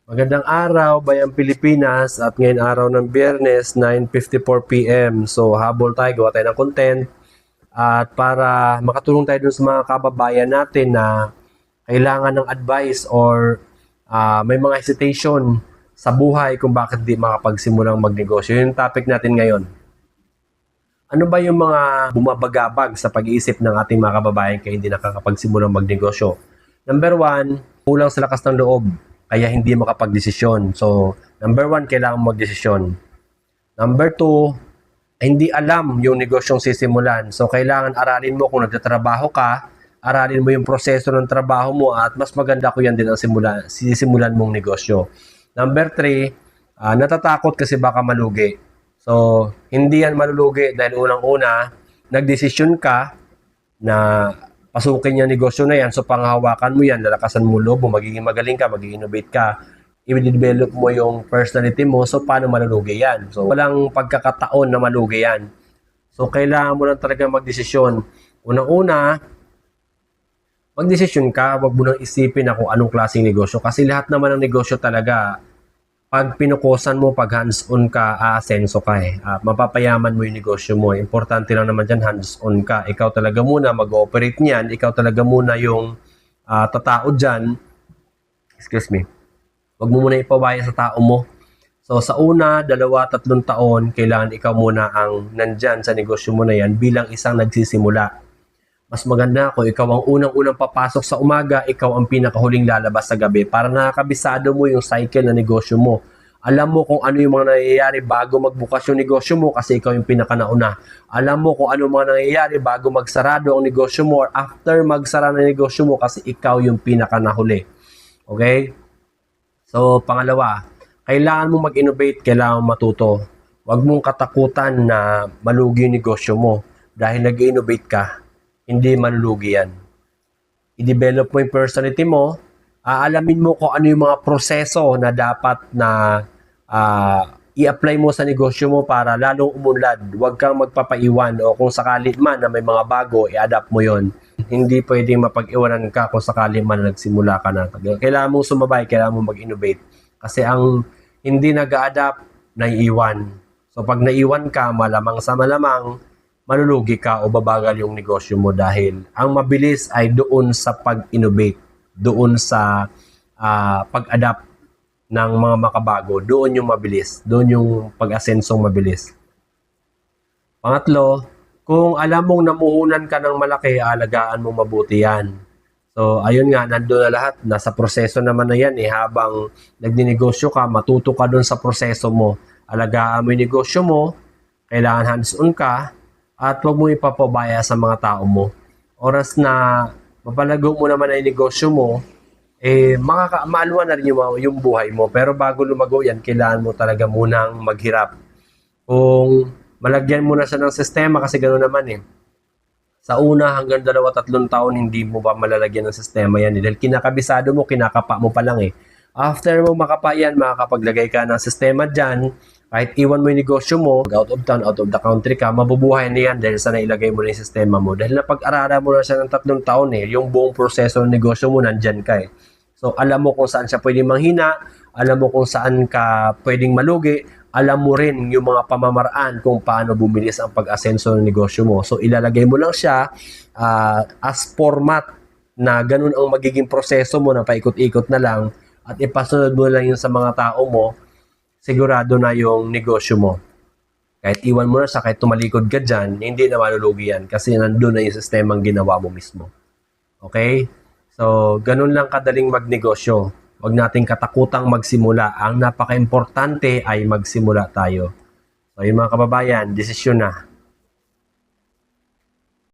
Magandang araw, Bayang Pilipinas, at ngayon araw ng Biyernes, 9:54 PM. So, habol tayo, gawa tayo ng content at para makatulong tayo dun sa mga kababayan natin na kailangan ng advice or may mga hesitation sa buhay kung bakit di makapagsimulang magnegosyo. Yun yung topic natin ngayon. Ano ba yung mga bumabagabag sa pag-iisip ng ating mga kababayan kaya hindi nakakapagsimulang magnegosyo? Number one, kulang sa lakas ng loob kaya hindi makapagdesisyon. So, number one, kailangan magdesisyon. Number two, hindi alam yung negosyong sisimulan. So, kailangan aralin mo kung nagtatrabaho ka, aralin mo yung proseso ng trabaho mo at mas maganda ko yan din ang sisimulan mong negosyo. Number three, natatakot kasi baka malugi. So, hindi yan malulugi dahil unang-una, nagdesisyon ka na pasukin yung negosyo na yan. So, panghawakan mo yan, lalakasan mo loob mo, magiging magaling ka, mag-innovate ka, i-develop mo yung personality mo. So, paano malulugi yan? So, walang pagkakataon na malugi yan. So, kailangan mo lang talaga magdesisyon. Unang-una, magdesisyon ka, wag mo nang isipin na kung anong klaseng negosyo. Kasi lahat naman ng negosyo talaga, pag pinukusan mo, pag hands-on ka, aasenso ka eh. Mapapayaman mo yung negosyo mo. Importante lang naman dyan, hands-on ka. Ikaw talaga muna mag-ooperate niyan. Ikaw talaga muna yung tatao dyan. Excuse me. Wag mo muna ipawaya sa tao mo. So sa una, 2, 3 taon, kailangan ikaw muna ang nandyan sa negosyo mo na yan bilang isang nagsisimula. Mas maganda kung ikaw ang unang-unang papasok sa umaga, ikaw ang pinakahuling lalabas sa gabi para nakakabisado mo yung cycle na negosyo mo. Alam mo kung ano yung mga nangyayari bago magbukas yung negosyo mo kasi ikaw yung pinakanauna. Alam mo kung ano mga nangyayari bago magsarado ang negosyo mo or after magsara ng negosyo mo kasi ikaw yung pinakanahuli. Okay? So, pangalawa, kailangan mo mag-innovate, kailangan mo matuto. Huwag mong katakutan na malugi yung negosyo mo dahil nag-innovate ka. Hindi malulugi yan. I-develop mo yung personality mo, aalamin mo kung ano yung mga proseso na dapat na i-apply mo sa negosyo mo para lalong umunlad. Huwag kang magpapaiwan o kung sakali man na may mga bago, i-adapt mo yon. Hindi pwedeng mapag-iwanan ka kung sakali man nagsimula ka na. Kailangan mong sumabay, kailangan mong mag-innovate. Kasi ang hindi nag-a-adapt, naiiwan. So pag naiwan ka, malamang sa malamang, malulugi ka o babagal yung negosyo mo dahil ang mabilis ay doon sa pag-innovate, doon sa pag-adapt ng mga makabago, doon yung mabilis, doon yung pag-asensong mabilis. Pangatlo, kung alam mong namuhunan ka ng malaki, alagaan mo mabuti yan. So, ayun nga, nandun na lahat, nasa proseso naman na yan habang nagninegosyo ka, matuto ka doon sa proseso mo, alagaan mo yung negosyo mo, kailangan hands-on ka, at huwag mo ipapabaya sa mga tao mo. Oras na mapalago mo naman ang negosyo mo, maalwa na rin yung buhay mo. Pero bago lumago yan, kailangan mo talaga munang maghirap. Kung malagyan mo na siya ng sistema, kasi gano'n naman eh. Sa una hanggang 2, 3 taon, hindi mo ba malalagyan ng sistema yan. Dahil kinakabisado mo, kinakapa mo pa lang eh. After mo makapa yan, makakapaglagay ka ng sistema dyan, kahit iwan mo yung negosyo mo, out of town, out of the country ka, mabubuhay na yan dahil sa nailagay mo na yung sistema mo. Dahil napag-aralan mo na siya ng 3 taon eh, yung buong proseso ng negosyo mo, nandyan ka eh. So, alam mo kung saan siya pwedeng manghina, alam mo kung saan ka pwedeng malugi, alam mo rin yung mga pamamaraan kung paano bumilis ang pag-asenso ng negosyo mo. So, ilalagay mo lang siya as format na ganun ang magiging proseso mo na paikot-ikot na lang at ipasunod mo lang yun sa mga tao mo, sigurado na yung negosyo mo. Kahit iwan mo na siya, kahit tumalikod ka dyan, hindi na malulugi yan kasi nandun na yung sistemang ginawa mo mismo. Okay? So, ganun lang kadaling magnegosyo. Huwag nating katakutang magsimula. Ang napaka-importante ay magsimula tayo. So, yung mga kababayan, desisyon na.